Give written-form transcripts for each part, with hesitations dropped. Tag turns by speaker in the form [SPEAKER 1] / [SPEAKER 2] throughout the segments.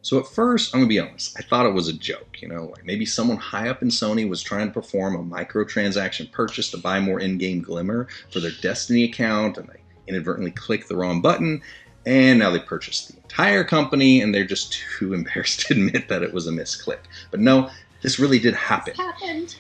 [SPEAKER 1] So at first, I'm going to be honest, I thought it was a joke, like maybe someone high up in Sony was trying to perform a microtransaction purchase to buy more in-game glimmer for their Destiny account, and they inadvertently clicked the wrong button, and now they purchased the entire company, and they're just too embarrassed to admit that it was a misclick. But no, this really did happen.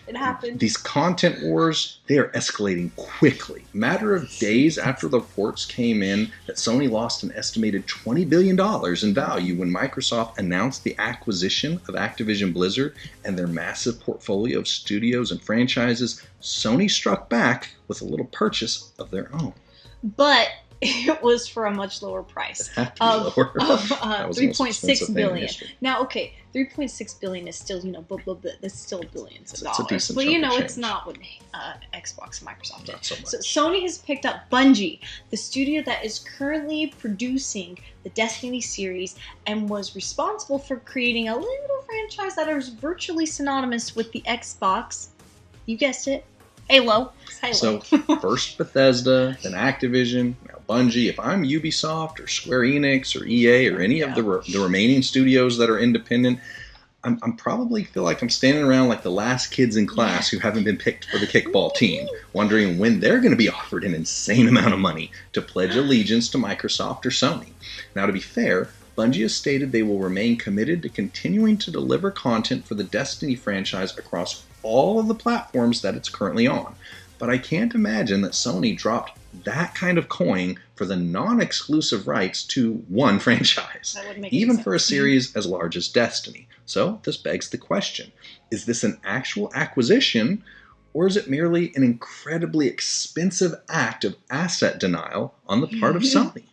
[SPEAKER 2] It happened.
[SPEAKER 1] These content wars, they are escalating quickly. Matter of days after the reports came in that Sony lost an estimated $20 billion in value when Microsoft announced the acquisition of Activision Blizzard and their massive portfolio of studios and franchises, Sony struck back with a little purchase of their own.
[SPEAKER 2] But it was for a much lower price
[SPEAKER 1] of
[SPEAKER 2] 3.6 billion. Now, okay, 3.6 billion is still, that's still billions of dollars. But it's not what Xbox and Microsoft did. So Sony has picked up Bungie, the studio that is currently producing the Destiny series and was responsible for creating a little franchise that is virtually synonymous with the Xbox. You guessed it. Halo.
[SPEAKER 1] So first Bethesda, then Activision, now Bungie. If I'm Ubisoft or Square Enix or EA or any of the remaining studios that are independent, I'm probably feel like I'm standing around like the last kids in class who haven't been picked for the kickball team, wondering when they're going to be offered an insane amount of money to pledge allegiance to Microsoft or Sony. Now, to be fair, Bungie has stated they will remain committed to continuing to deliver content for the Destiny franchise across all of the platforms that it's currently on. But I can't imagine that Sony dropped that kind of coin for the non-exclusive rights to one franchise, even for a series as large as Destiny. So this begs the question, is this an actual acquisition, or is it merely an incredibly expensive act of asset denial on the part of Sony?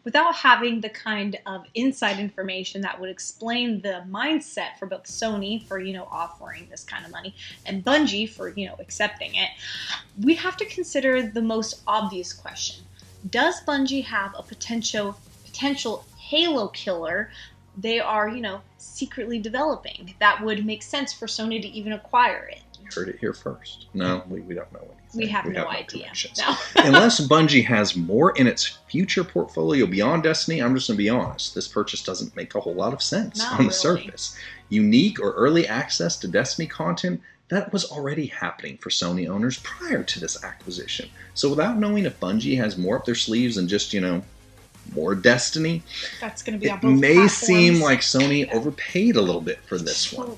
[SPEAKER 2] Without having the kind of inside information that would explain the mindset for both Sony for, offering this kind of money and Bungie for, accepting it, we have to consider the most obvious question. Does Bungie have a potential Halo killer they are, secretly developing that would make sense for Sony to even acquire it?
[SPEAKER 1] You heard it here first. No, we don't know anything.
[SPEAKER 2] We have no idea.
[SPEAKER 1] No. Unless Bungie has more in its future portfolio beyond Destiny, I'm just going to be honest, this purchase doesn't make a whole lot of sense on the surface. Unique or early access to Destiny content, that was already happening for Sony owners prior to this acquisition. So without knowing if Bungie has more up their sleeves than just, more Destiny,
[SPEAKER 2] that's going to be on
[SPEAKER 1] it
[SPEAKER 2] both
[SPEAKER 1] may
[SPEAKER 2] platforms.
[SPEAKER 1] Seem like Sony overpaid a little bit for this one.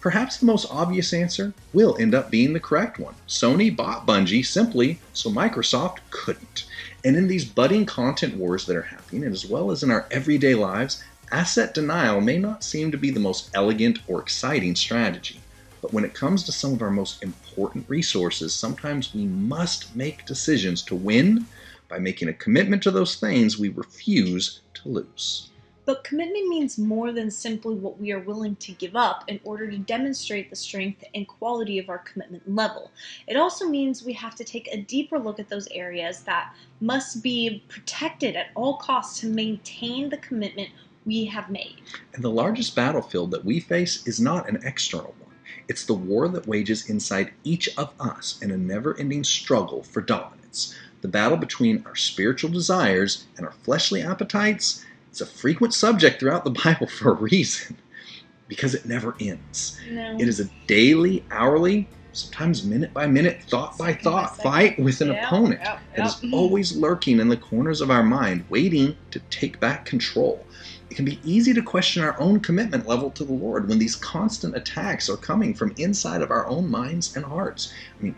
[SPEAKER 1] Perhaps the most obvious answer will end up being the correct one. Sony bought Bungie simply so Microsoft couldn't. And in these budding content wars that are happening, as well as in our everyday lives, asset denial may not seem to be the most elegant or exciting strategy. But when it comes to some of our most important resources, sometimes we must make decisions to win by making a commitment to those things we refuse to lose.
[SPEAKER 2] But commitment means more than simply what we are willing to give up in order to demonstrate the strength and quality of our commitment level. It also means we have to take a deeper look at those areas that must be protected at all costs to maintain the commitment we have made.
[SPEAKER 1] And the largest battlefield that we face is not an external one. It's the war that wages inside each of us in a never-ending struggle for dominance. The battle between our spiritual desires and our fleshly appetites. It's a frequent subject throughout the Bible for a reason, because it never ends.
[SPEAKER 2] No.
[SPEAKER 1] It is a daily, hourly, sometimes minute by minute, thought by thought fight with an opponent that is always lurking in the corners of our mind, waiting to take back control. It can be easy to question our own commitment level to the Lord when these constant attacks are coming from inside of our own minds and hearts.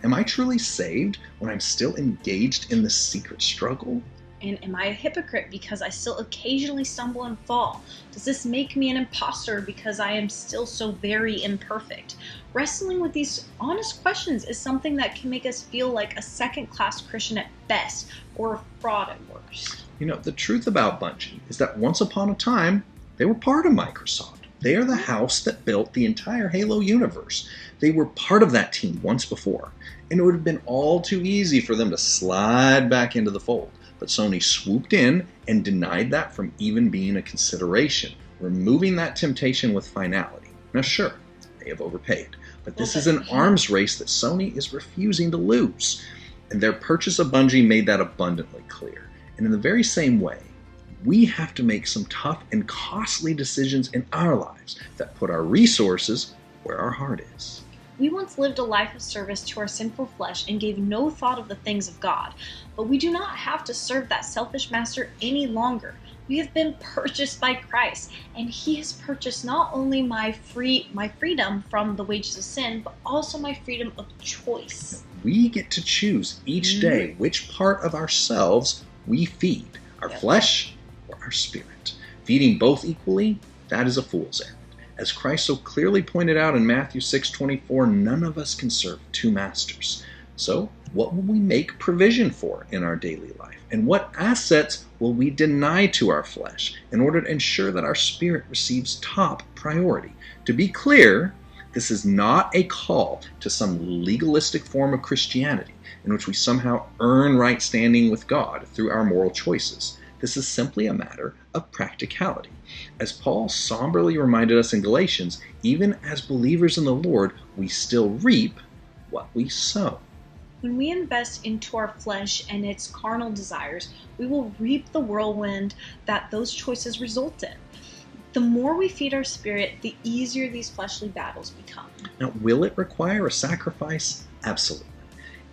[SPEAKER 1] Am I truly saved when I'm still engaged in this secret struggle?
[SPEAKER 2] And am I a hypocrite because I still occasionally stumble and fall? Does this make me an imposter because I am still so very imperfect? Wrestling with these honest questions is something that can make us feel like a second-class Christian at best, or a fraud at worst.
[SPEAKER 1] The truth about Bungie is that once upon a time, they were part of Microsoft. They are the house that built the entire Halo universe. They were part of that team once before, and it would have been all too easy for them to slide back into the fold. But Sony swooped in and denied that from even being a consideration, removing that temptation with finality. Now sure, they have overpaid, but this is an arms race that Sony is refusing to lose. And their purchase of Bungie made that abundantly clear. And in the very same way, we have to make some tough and costly decisions in our lives that put our resources where our heart is.
[SPEAKER 2] We once lived a life of service to our sinful flesh and gave no thought of the things of God, but we do not have to serve that selfish master any longer. We have been purchased by Christ, and He has purchased not only my freedom from the wages of sin, but also my freedom of choice.
[SPEAKER 1] We get to choose each day which part of ourselves we feed, our flesh or our spirit. Feeding both equally, that is a fool's errand. As Christ so clearly pointed out in Matthew 6:24, none of us can serve two masters. So, what will we make provision for in our daily life? And what assets will we deny to our flesh in order to ensure that our spirit receives top priority? To be clear, this is not a call to some legalistic form of Christianity in which we somehow earn right standing with God through our moral choices. This is simply a matter of practicality. As Paul somberly reminded us in Galatians, even as believers in the Lord, we still reap what we sow.
[SPEAKER 2] When we invest into our flesh and its carnal desires, we will reap the whirlwind that those choices result in. The more we feed our spirit, the easier these fleshly battles become.
[SPEAKER 1] Now, will it require a sacrifice? Absolutely.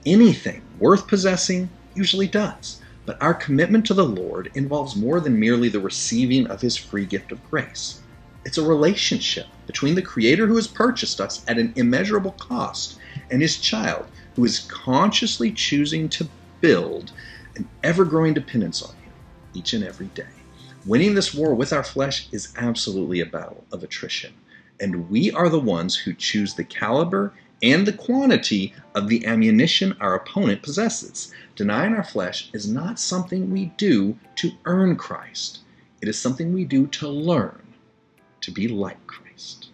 [SPEAKER 1] Anything worth possessing usually does. But our commitment to the Lord involves more than merely the receiving of His free gift of grace. It's a relationship between the Creator who has purchased us at an immeasurable cost and His child who is consciously choosing to build an ever-growing dependence on Him each and every day. Winning this war with our flesh is absolutely a battle of attrition, and we are the ones who choose the caliber and the quantity of the ammunition our opponent possesses. Denying our flesh is not something we do to earn Christ. It is something we do to learn to be like Christ.